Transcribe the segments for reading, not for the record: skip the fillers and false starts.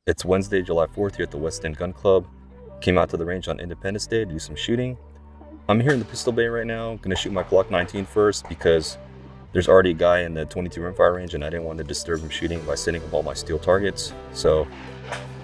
It's Wednesday, July 4th here at the West End Gun Club. Came out to the range on Independence Day to do some shooting. I'm here in the pistol bay right now. Gonna shoot my Glock 19 first because there's already a guy in the 22 rimfire range and I didn't want to disturb him shooting by setting up all my steel targets. So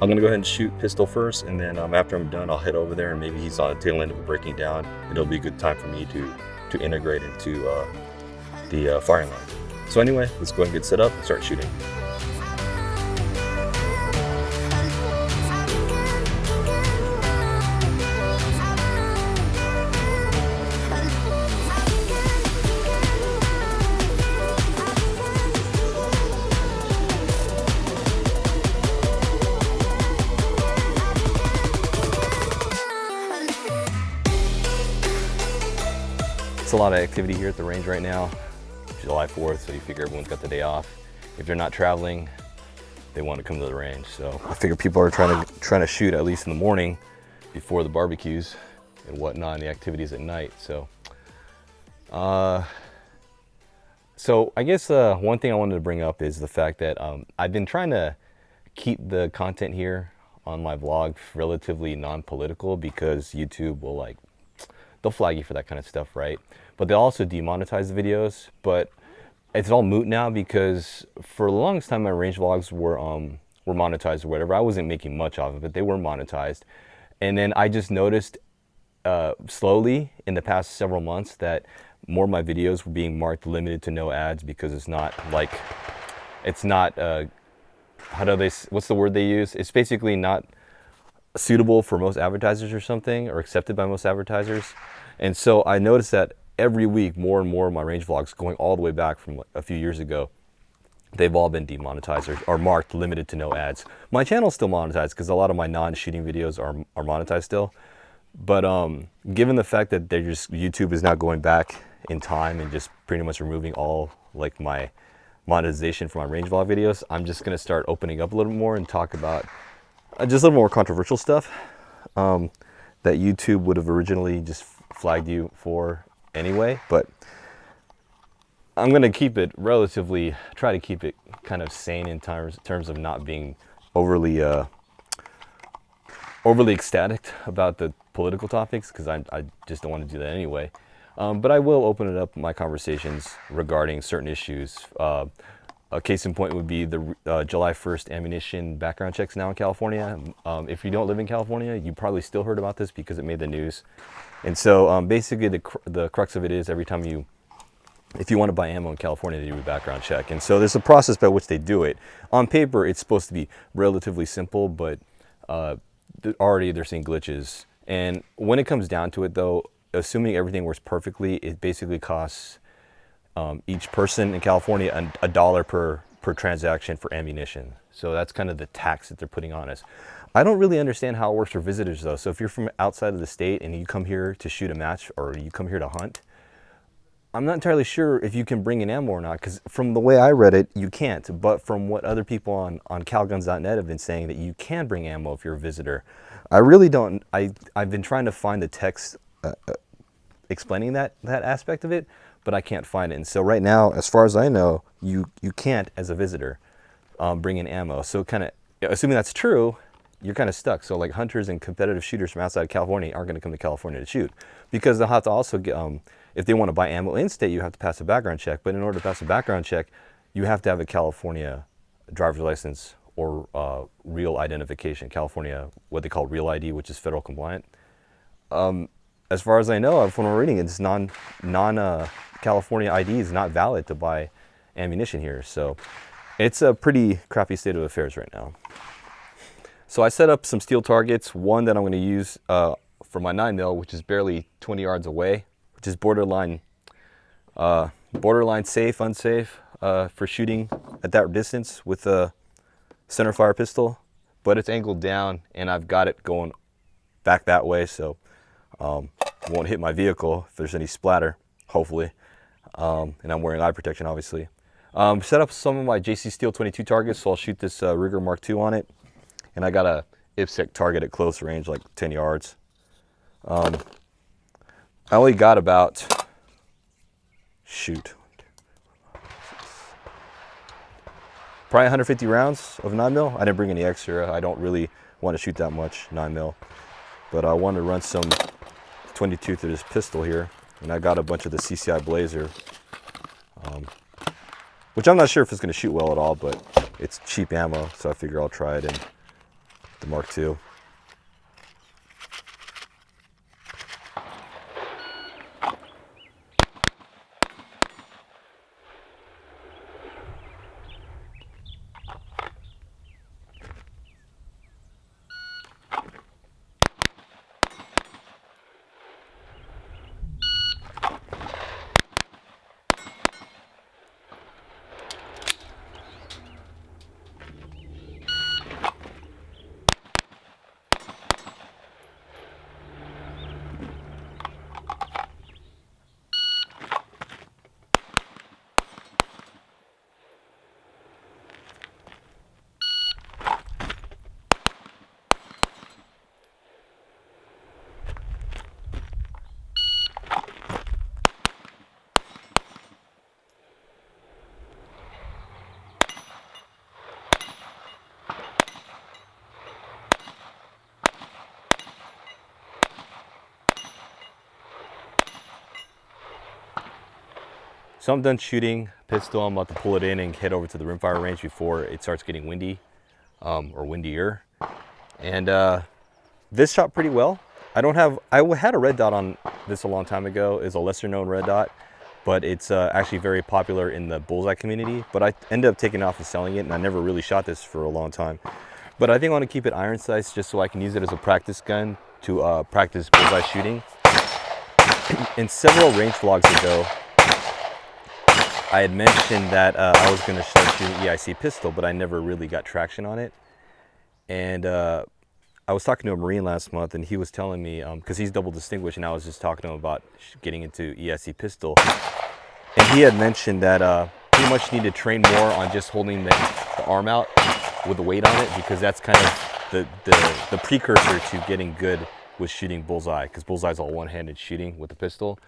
I'm gonna go ahead and shoot pistol first, and then after I'm done, I'll head over there and maybe he's on the tail end of it breaking down. It'll be a good time for me to integrate into the firing line. So anyway, let's go ahead and get set up and start shooting. It's a lot of activity here at the range right now. July 4th, so you figure everyone's got the day off. If they're not traveling, they want to come to the range. So I figure people are trying to shoot at least in the morning before the barbecues and whatnot, and the activities at night. So I guess one thing I wanted to bring up is the fact that I've been trying to keep the content here on my vlog relatively non-political, because YouTube will they'll flag you for that kind of stuff, right? But they'll also demonetize the videos. But it's all moot now, because for the longest time my range vlogs were monetized or whatever. I wasn't making much of it, but they were monetized. And then I just noticed slowly in the past several months that more of my videos were being marked limited to no ads, because it's not what's the word they use? It's basically not suitable for most advertisers or something, or accepted by most advertisers. And so I noticed that every week more and more of my range vlogs, going all the way back from a few years ago, they've all been demonetized or marked limited to no ads. My channel's still monetized because a lot of my non-shooting videos are monetized still. But given the fact that YouTube is now going back in time and just pretty much removing all my monetization from my range vlog videos, I'm just gonna start opening up a little bit more and talk about just a little more controversial stuff that YouTube would have originally just flagged you for anyway. But I'm going to try to keep it kind of sane in terms of not being overly ecstatic about the political topics, because I just don't want to do that anyway. But I will open it up, my conversations regarding certain issues. A case in point would be the July 1st ammunition background checks now in California. If you don't live in California, you probably still heard about this because it made the news. And so basically the crux of it is, if you want to buy ammo in California, they do a background check. And so there's a process by which they do it. On paper, it's supposed to be relatively simple, but already they're seeing glitches. And when it comes down to it, though, assuming everything works perfectly, it basically costs each person in California a dollar per transaction for ammunition. So that's kind of the tax that they're putting on us. I don't really understand how it works for visitors, though. So if you're from outside of the state and you come here to shoot a match, or you come here to hunt, I'm not entirely sure if you can bring in ammo or not, because from the way I read it, you can't. But from what other people on calguns.net have been saying, that you can bring ammo if you're a visitor. I really don't. I've been trying to find the text explaining that aspect of it, but I can't find it. And so right now, as far as I know, you can't, as a visitor, bring in ammo. So kind of assuming that's true, you're kind of stuck. So like hunters and competitive shooters from outside of California aren't going to come to California to shoot, because they'll have to also get, if they want to buy ammo in state, you have to pass a background check. But in order to pass a background check, you have to have a California driver's license or real identification. California, what they call real ID, which is federal compliant. As far as I know, from what I'm reading, it's California ID is not valid to buy ammunition here. So it's a pretty crappy state of affairs right now. So I set up some steel targets, one that I'm going to use for my 9mm, which is barely 20 yards away, which is borderline safe, unsafe for shooting at that distance with a center fire pistol. But it's angled down, and I've got it going back that way, so it won't hit my vehicle if there's any splatter, hopefully. And I'm wearing eye protection, obviously. Set up some of my JC Steel 22 targets, so I'll shoot this Rigger Mark II on it. And I got a IPSC target at close range, like 10 yards. I only got about, shoot. probably 150 rounds of 9mm. I didn't bring any extra. I don't really want to shoot that much 9mm, but I wanted to run some 22 through this pistol here, and I got a bunch of the CCI Blazer, which I'm not sure if it's going to shoot well at all, but it's cheap ammo, so I figure I'll try it in the Mark II. So I'm done shooting pistol. I'm about to pull it in and head over to the rimfire range before it starts getting windy, or windier. And this shot pretty well. I had a red dot on this a long time ago. It's a lesser known red dot, but it's actually very popular in the bullseye community. But I ended up taking it off and selling it, and I never really shot this for a long time. But I think I want to keep it iron sights just so I can use it as a practice gun to practice bullseye shooting. In several range vlogs ago, I had mentioned that I was going to start shooting EIC pistol, but I never really got traction on it. And I was talking to a Marine last month, and he was telling me, because he's double distinguished, and I was just talking to him about getting into EIC pistol. And he had mentioned that pretty much need to train more on just holding the arm out with the weight on it, because that's kind of the precursor to getting good with shooting bullseye, because bullseye is all one-handed shooting with the pistol.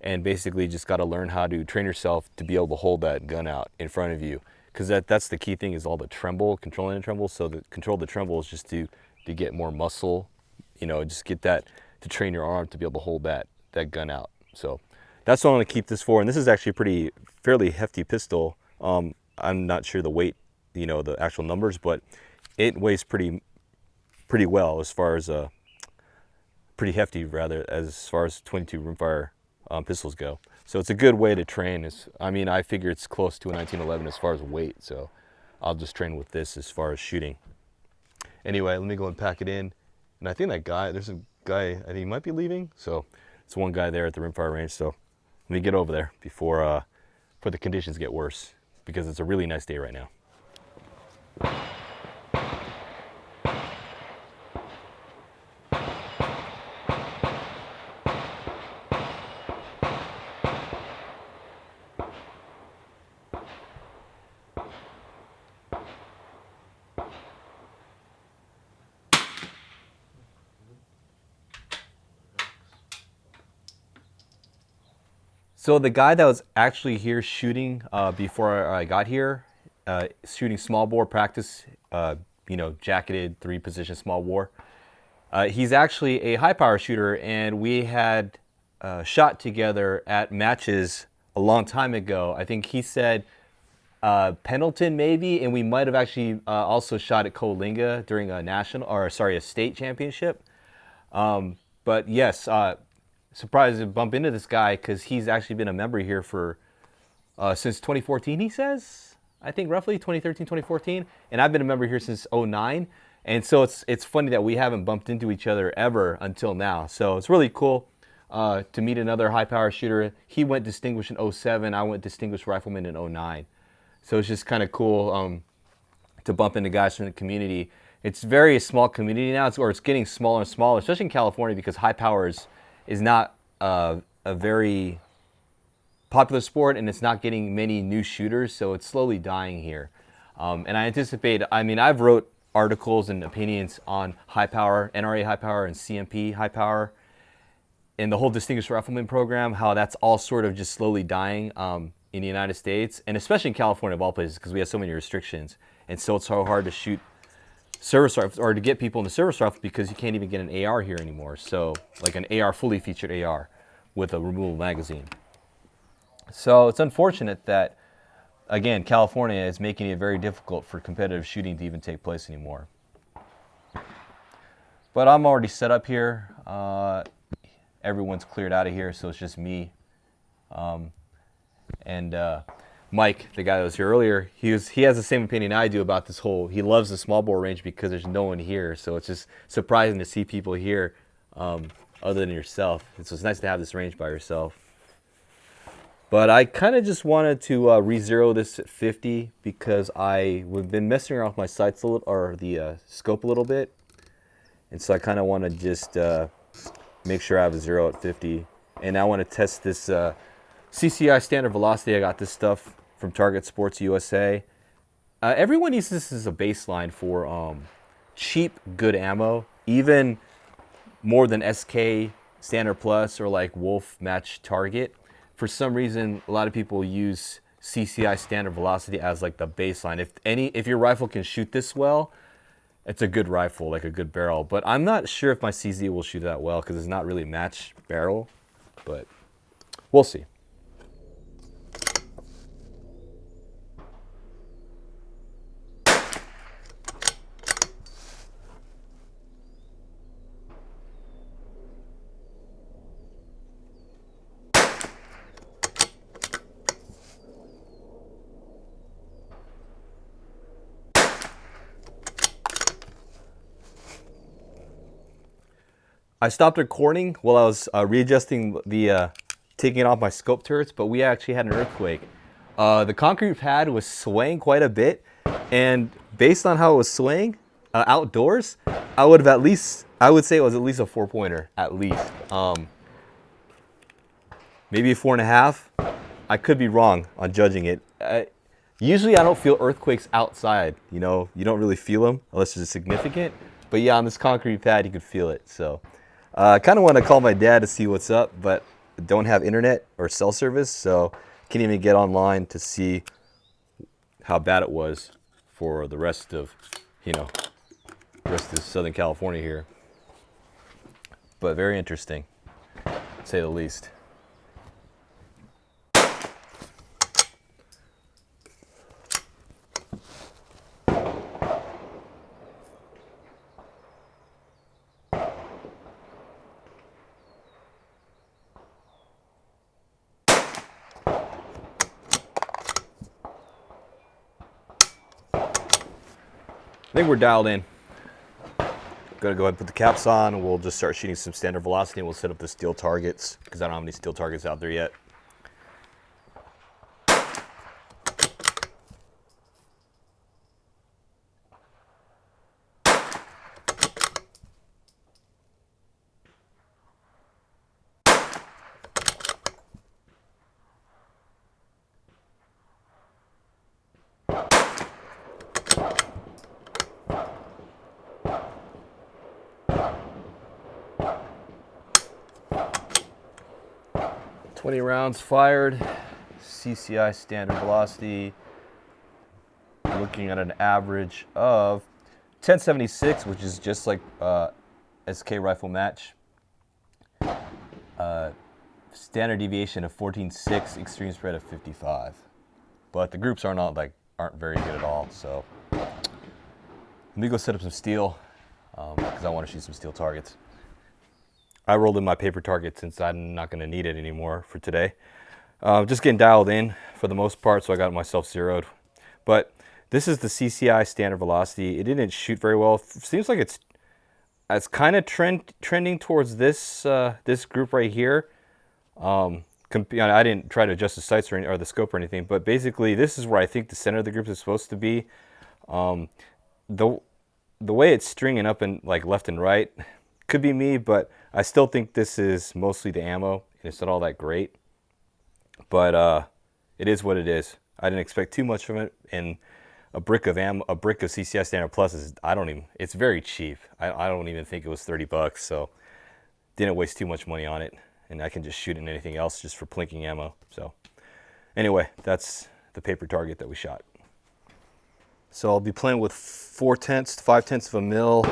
And basically just got to learn how to train yourself to be able to hold that gun out in front of you, because that's the key thing, is all the tremble, controlling the tremble. So the control of the tremble is just to get more muscle, you know, just get that to train your arm to be able to hold that gun out. So that's what I'm going to keep this for. And this is actually a fairly hefty pistol. I'm not sure the weight, you know, the actual numbers, but it weighs pretty well, as far as pretty hefty rather, as far as 22 rimfire pistols go. So it's a good way to train. I mean, I figure it's close to a 1911 as far as weight, so I'll just train with this as far as shooting. Anyway, let me go and pack it in. And I think there's a guy, I think he might be leaving, so it's one guy there at the rimfire range. So let me get over there before the conditions get worse, because it's a really nice day right now. So the guy that was actually here shooting before I got here, shooting small bore practice, you know, jacketed 3-position small bore. He's actually a high power shooter, and we had shot together at matches a long time ago. I think he said Pendleton maybe, and we might have actually also shot at Coalinga during a state championship. But yes, surprised to bump into this guy, because he's actually been a member here for since 2014, he says. I think roughly 2013, 2014. And I've been a member here since 2009. And so it's funny that we haven't bumped into each other ever until now. So it's really cool to meet another high power shooter. He went distinguished in 2007. I went distinguished rifleman in 2009. So it's just kind of cool to bump into guys from the community. It's very small community now, it's getting smaller and smaller, especially in California, because high power is not a very popular sport, and it's not getting many new shooters, so it's slowly dying here. And I anticipate, I mean, I've wrote articles and opinions on high power, NRA high power and CMP high power, and the whole Distinguished Rifleman program, how that's all sort of just slowly dying. in the United States, and especially in California of all places, because we have so many restrictions, and so it's so hard to shoot service rifles or to get people into service rifles because you can't even get an AR here anymore. So like an AR, fully featured AR with a removable magazine. So it's unfortunate that, again, California is making it very difficult for competitive shooting to even take place anymore. But I'm already set up here. Everyone's cleared out of here, so it's just me. Mike, the guy that was here earlier, he has the same opinion I do about this whole, he loves the small bore range because there's no one here. So it's just surprising to see people here other than yourself. So it's nice to have this range by yourself. But I kind of just wanted to re-zero this at 50 because we've been messing around with my sights a little, or the scope a little bit. And so I kind of want to just make sure I have a zero at 50. And I want to test this CCI standard velocity. I got this stuff from Target Sports USA. Everyone uses this as a baseline for cheap, good ammo, even more than SK Standard Plus or like Wolf Match Target. For some reason, a lot of people use CCI standard velocity as like the baseline. If your rifle can shoot this well, it's a good rifle, like a good barrel. But I'm not sure if my CZ will shoot that well because it's not really match barrel, but we'll see. I stopped recording while I was readjusting the taking off my scope turrets, but we actually had an earthquake. The concrete pad was swaying quite a bit, and based on how it was swaying outdoors, I would say it was at least a 4-pointer, at least. Maybe a 4.5. I could be wrong on judging it. Usually I don't feel earthquakes outside. You know, you don't really feel them unless it's significant. But yeah, on this concrete pad, you could feel it. So I kind of want to call my dad to see what's up, but don't have internet or cell service, so can't even get online to see how bad it was for the rest of, Southern California here. But very interesting, to say the least. I think we're dialed in. Gotta go ahead and put the caps on, and we'll just start shooting some standard velocity, and we'll set up the steel targets because I don't have any steel targets out there yet. Twenty rounds fired, CCI standard velocity, looking at an average of 1076, which is just like SK rifle match. Standard deviation of 14.6, extreme spread of 55. But the groups aren't very good at all. So let me go set up some steel because I want to shoot some steel targets. I rolled in my paper target since I'm not going to need it anymore for today. Just getting dialed in for the most part, so I got myself zeroed. But this is the CCI standard velocity. It didn't shoot very well. Seems like it's kind of trending towards this this group right here. I didn't try to adjust the sights or the scope or anything, but basically this is where I think the center of the group is supposed to be. The way it's stringing up and like left and right could be me, but I still think this is mostly the ammo. It's not all that great, but it is what it is. I didn't expect too much from it, and a brick of ammo, a brick of CCI Standard Plus is it's very cheap. I don't even think it was $30, so didn't waste too much money on it, and I can just shoot in anything else just for plinking ammo. So Anyway, that's the paper target that we shot. So I'll be playing with 4/10 to 5/10 of a mil,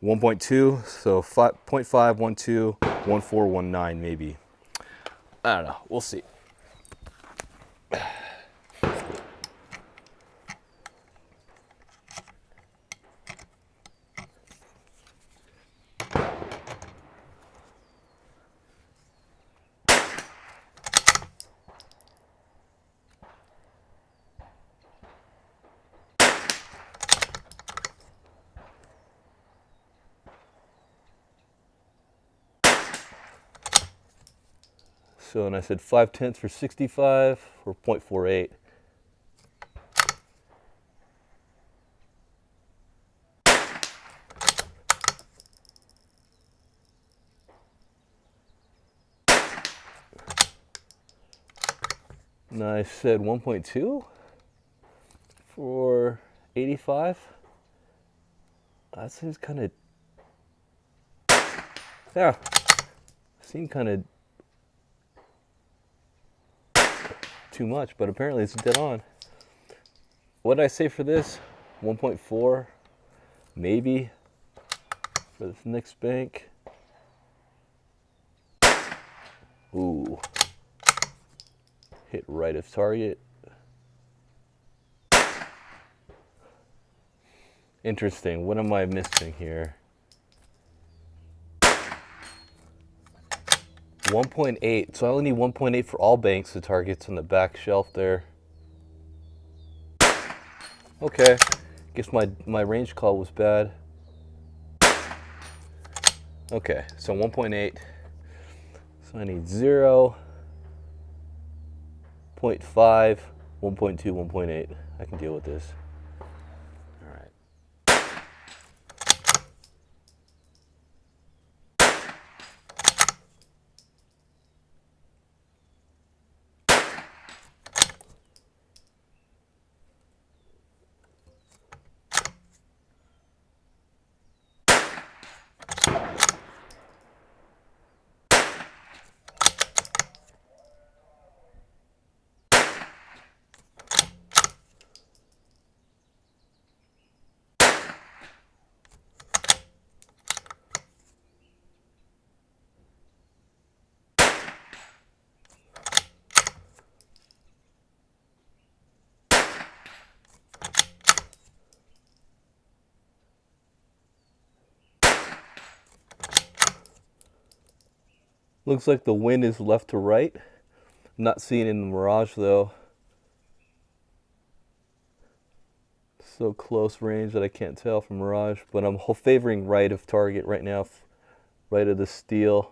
1.2, so 0.5, 1.2, 1.4, 1.9 maybe. I don't know, we'll see. So, and I said 5/10 for 65 or 0.48. And I said 1.2 for 85. That seems kind of, yeah, seemed kind of too much, but apparently it's dead on. What did I say for this? 1.4, maybe, for this next bank. Ooh, hit right of target. Interesting, what am I missing here? 1.8, so I only need 1.8 for all banks. The target's on the back shelf there. Okay, guess my range call was bad. Okay, so 1.8, so I need 0, 0.5, 1.2, 1.8. I can deal with this. All right. Looks like the wind is left to right. I'm not seeing it in the mirage though. So close range that I can't tell from mirage, but I'm favoring right of target right now, right of the steel.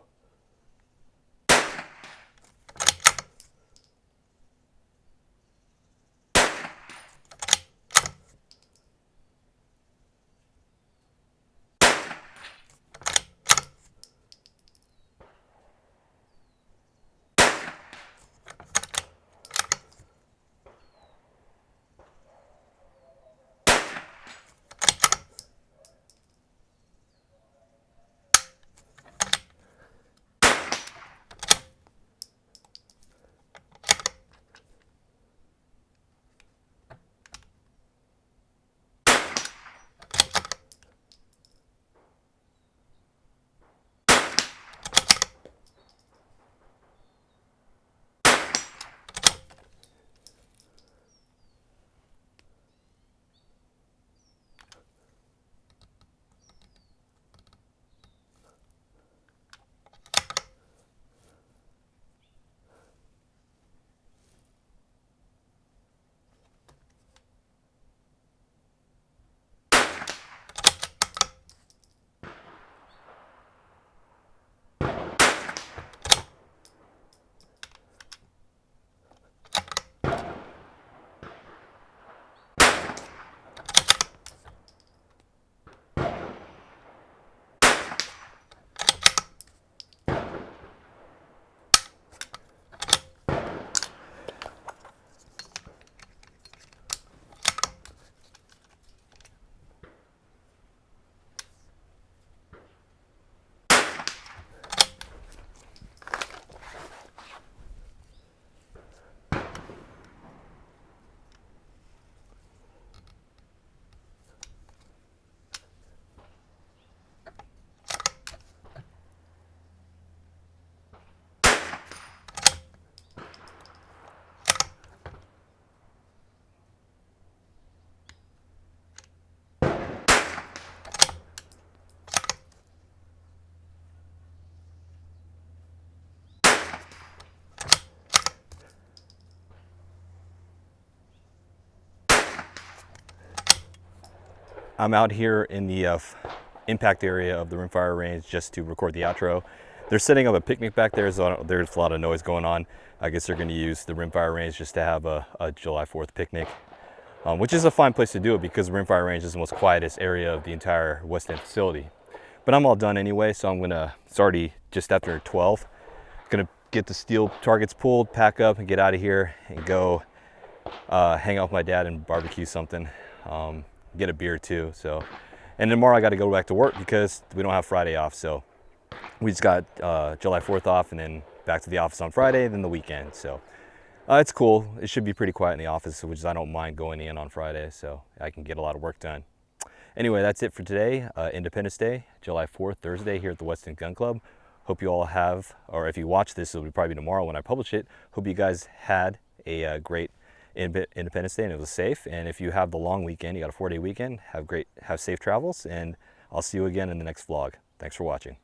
I'm out here in the impact area of the rimfire range just to record the outro. They're setting up a picnic back there, so there's a lot of noise going on. I guess they're going to use the rimfire range just to have a July 4th picnic, which is a fine place to do it because the rimfire range is the most quietest area of the entire West End facility. But I'm all done anyway, so I'm gonna, it's already just after 12. Gonna get the steel targets pulled, pack up and get out of here and go hang out with my dad and barbecue something, get a beer too. So, and tomorrow I got to go back to work because we don't have Friday off. So we just got July 4th off and then back to the office on Friday, then the weekend. So it's cool. It should be pretty quiet in the office, which is I don't mind going in on Friday, so I can get a lot of work done. Anyway, that's it for today. Independence Day, July 4th, Thursday here at the West End Gun Club. Hope you all have, or if you watch this, it'll probably be tomorrow when I publish it. Hope you guys had a great Independence Day and it was safe. And if you have the long weekend, you got a 4-day weekend, have safe travels, and I'll see you again in the next vlog. Thanks for watching.